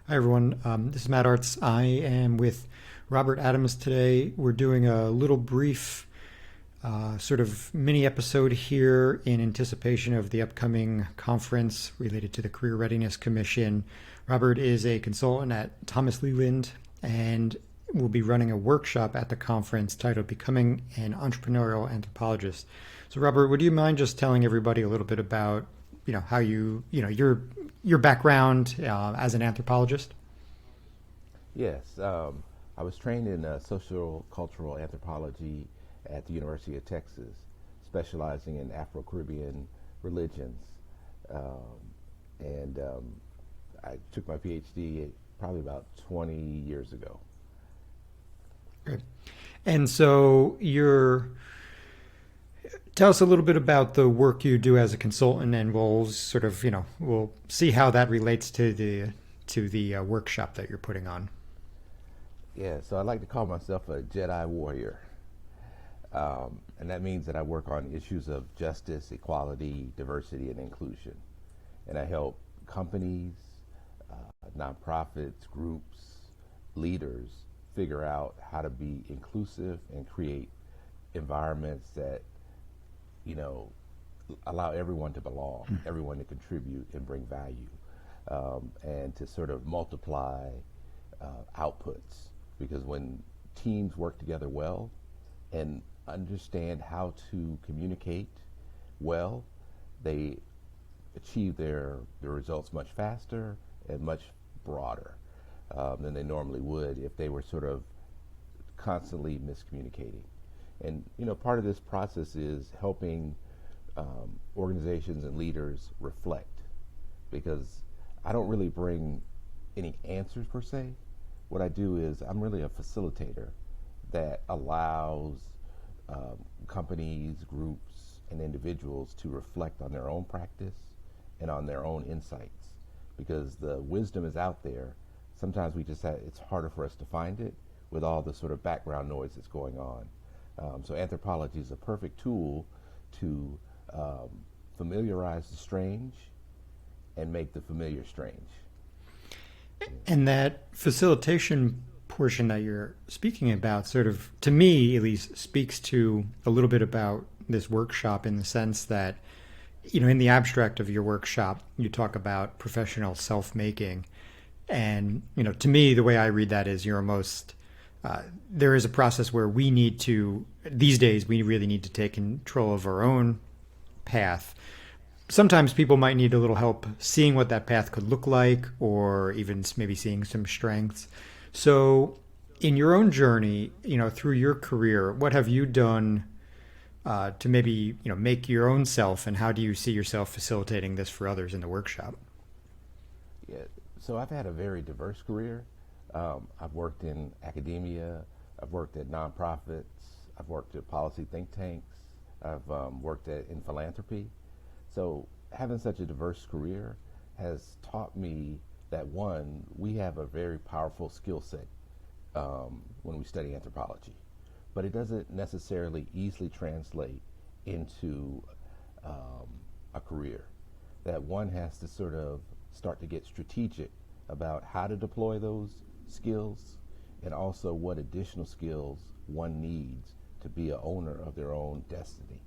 Hi, everyone. This is Matt Arts. I am with Robert Adams today. We're doing a little brief sort of mini episode here in anticipation of the upcoming conference related to the Career Readiness Commission. Robert is a consultant at Thomas Leland and will be running a workshop at the conference titled Becoming an Entrepreneurial Anthropologist. So, Robert, would you mind just telling everybody a little bit about, how your background as an anthropologist? Yes, I was trained in social cultural anthropology at the University of Texas, specializing in Afro-Caribbean religions. Um, and I took my PhD probably about 20 years ago. Great. And so you're tell us a little bit about the work you do as a consultant, and we'll sort of, we'll see how that relates to the workshop that you're putting on. Yeah, so I like to call myself a Jedi warrior. And that means that I work on issues of justice, equality, diversity, and inclusion. And I help companies, nonprofits, groups, leaders figure out how to be inclusive and create environments that, you know, allow everyone to belong, everyone to contribute and bring value, and to sort of multiply outputs. Because when teams work together well and understand how to communicate well, they achieve their results much faster and much broader than they normally would if they were sort of constantly miscommunicating. And part of this process is helping organizations and leaders reflect, because I don't really bring any answers per se. What I do is I'm really a facilitator that allows companies, groups, and individuals to reflect on their own practice and on their own insights, because the wisdom is out there. Sometimes it's harder for us to find it with all the sort of background noise that's going on. So anthropology is a perfect tool to familiarize the strange and make the familiar strange. And that facilitation portion that you're speaking about sort of, to me at least, speaks to a little bit about this workshop, in the sense that, in the abstract of your workshop, you talk about professional self-making. And, to me, the way I read that is you're almost, there is a process where these days, we really need to take control of our own path. Sometimes people might need a little help seeing what that path could look like, or even maybe seeing some strengths. So, in your own journey, through your career, what have you done to maybe, make your own self, and how do you see yourself facilitating this for others in the workshop? Yeah, so I've had a very diverse career. I've worked in academia, I've worked at nonprofits, I've worked at policy think tanks, I've worked in philanthropy. So having such a diverse career has taught me that, one, we have a very powerful skill set when we study anthropology, but it doesn't necessarily easily translate into a career. That one has to sort of start to get strategic about how to deploy those skills, and also what additional skills one needs to be an owner of their own destiny.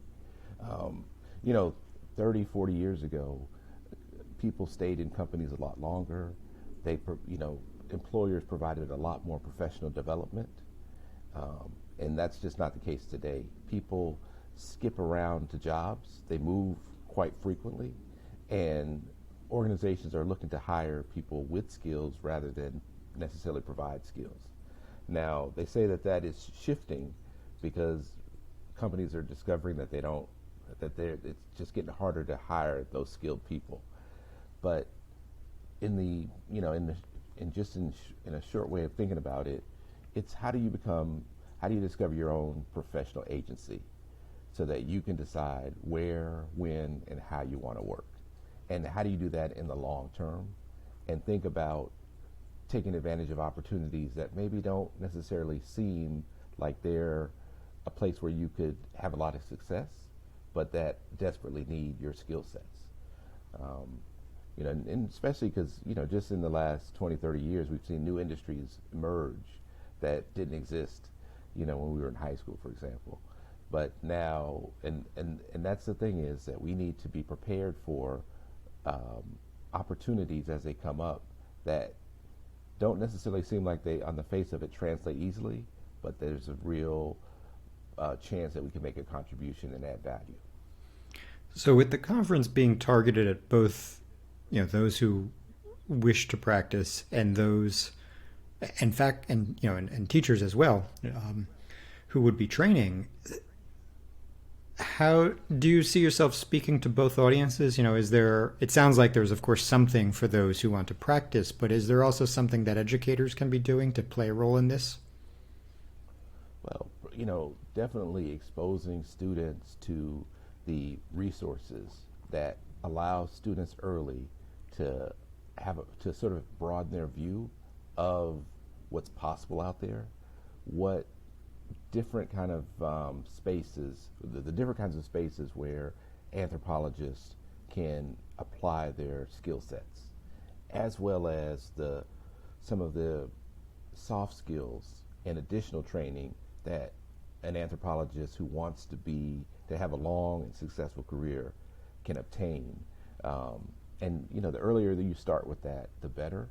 Um, you know, 30, 40 years ago, people stayed in companies a lot longer. Employers provided a lot more professional development, and that's just not the case today. People skip around to jobs; they move quite frequently, and organizations are looking to hire people with skills rather than necessarily provide skills. Now, they say that is shifting because companies are discovering that it's just getting harder to hire those skilled people. But in the you know in the in just in a short way of thinking about it, it's how do you discover your own professional agency, so that you can decide where, when, and how you want to work, and how do you do that in the long term, and think about taking advantage of opportunities that maybe don't necessarily seem like they're a place where you could have a lot of success, but that desperately need your skill sets. Um, and especially because, just in the last 20, 30 years, we've seen new industries emerge that didn't exist, when we were in high school, for example. But now, and that's the thing, is that we need to be prepared for opportunities as they come up that don't necessarily seem like they, on the face of it, translate easily, but there's a real chance that we can make a contribution and add value. So with the conference being targeted at both, those who wish to practice and those, in fact, and teachers as well, who would be training, how do you see yourself speaking to both audiences? It sounds like there's, of course, something for those who want to practice, but is there also something that educators can be doing to play a role in this? Well, definitely exposing students to the resources that allow students early to to sort of broaden their view of what's possible out there, what different kind of spaces, the different kinds of spaces where anthropologists can apply their skill sets, as well as some of the soft skills and additional training that an anthropologist who wants to have a long and successful career can obtain. And the earlier that you start with that, the better.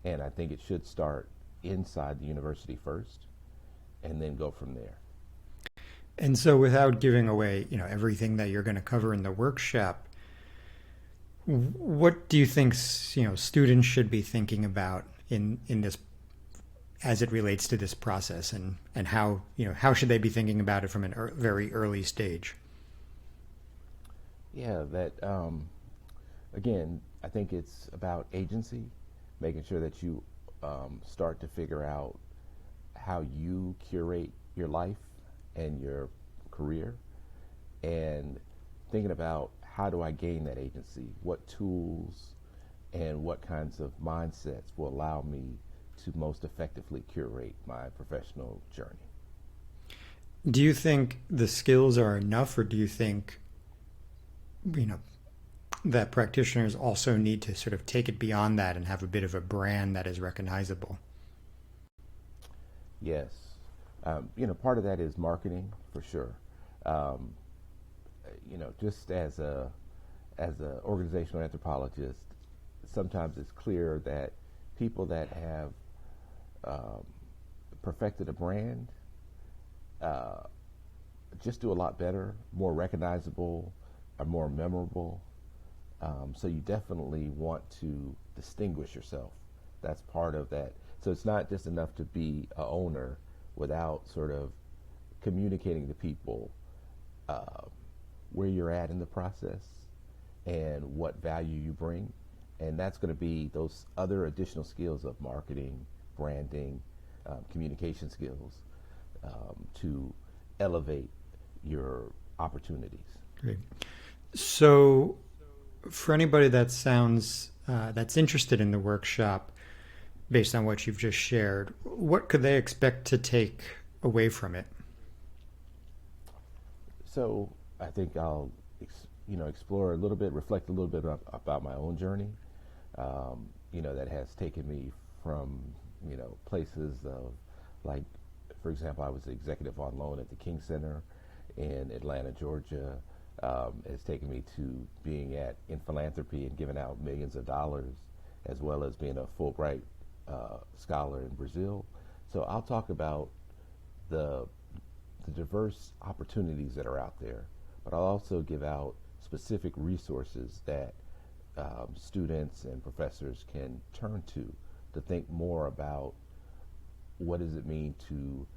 And I think it should start inside the university first, and then go from there. And so, without giving away, everything that you're going to cover in the workshop, what do you think, students should be thinking about in this, as it relates to this process, and how should they be thinking about it from a very early stage? Yeah, that again, I think it's about agency, making sure that you start to figure out how you curate your life and your career, and thinking about, how do I gain that agency? What tools and what kinds of mindsets will allow me to most effectively curate my professional journey? Do you think the skills are enough, or do you think, that practitioners also need to sort of take it beyond that and have a bit of a brand that is recognizable? Yes. Part of that is marketing, for sure. Um, just as a organizational anthropologist, sometimes it's clear that people that have perfected a brand just do a lot better, more recognizable, are more memorable. So you definitely want to distinguish yourself. That's part of that. So it's not just enough to be a owner without sort of communicating to people where you're at in the process and what value you bring. And that's going to be those other additional skills of marketing, branding, communication skills to elevate your opportunities. Great. So, for anybody that sounds that's interested in the workshop, based on what you've just shared, what could they expect to take away from it? So I think I'll explore a little bit, reflect a little bit about my own journey. That has taken me from places of, like, for example, I was the executive on loan at the King Center in Atlanta, Georgia. It's taken me to being in philanthropy and giving out millions of dollars, as well as being a Fulbright scholar in Brazil. So I'll talk about the diverse opportunities that are out there, but I'll also give out specific resources that students and professors can turn to think more about what does it mean to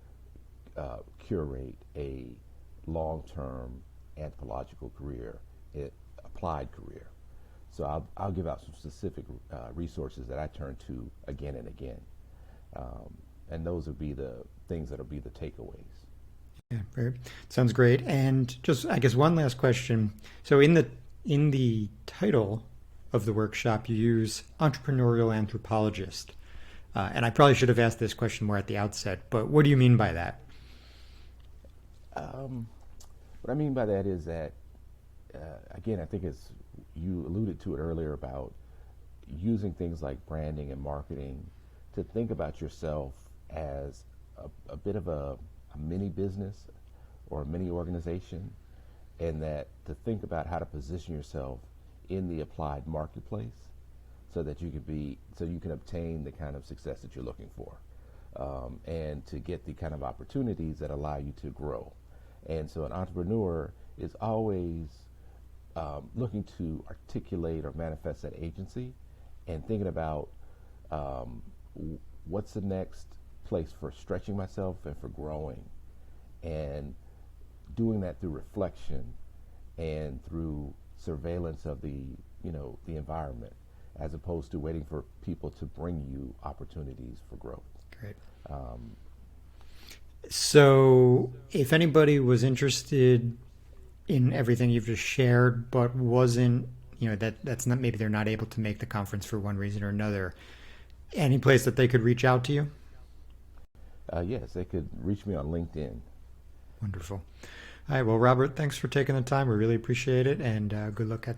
curate a long-term anthropological career, applied career. So I'll give out some specific resources that I turn to again and again, and those will be the things that'll be the takeaways. Yeah, sounds great. And just, I guess, one last question. So in the title of the workshop, you use entrepreneurial anthropologist, and I probably should have asked this question more at the outset. But what do you mean by that? What I mean by that is that, again, I think you alluded to it earlier about using things like branding and marketing to think about yourself as a bit of a mini business or a mini organization, and that to think about how to position yourself in the applied marketplace so that you can obtain the kind of success that you're looking for, and to get the kind of opportunities that allow you to grow. And so an entrepreneur is always looking to articulate or manifest that agency and thinking about what's the next place for stretching myself and for growing, and doing that through reflection and through surveillance of the environment, as opposed to waiting for people to bring you opportunities for growth. Great. So if anybody was interested in everything you've just shared, but wasn't, that's not, maybe they're not able to make the conference for one reason or another, any place that they could reach out to you? Yes, they could reach me on LinkedIn. Wonderful. All right. Well, Robert, thanks for taking the time. We really appreciate it, and good luck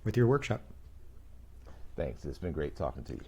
with your workshop. Thanks. It's been great talking to you.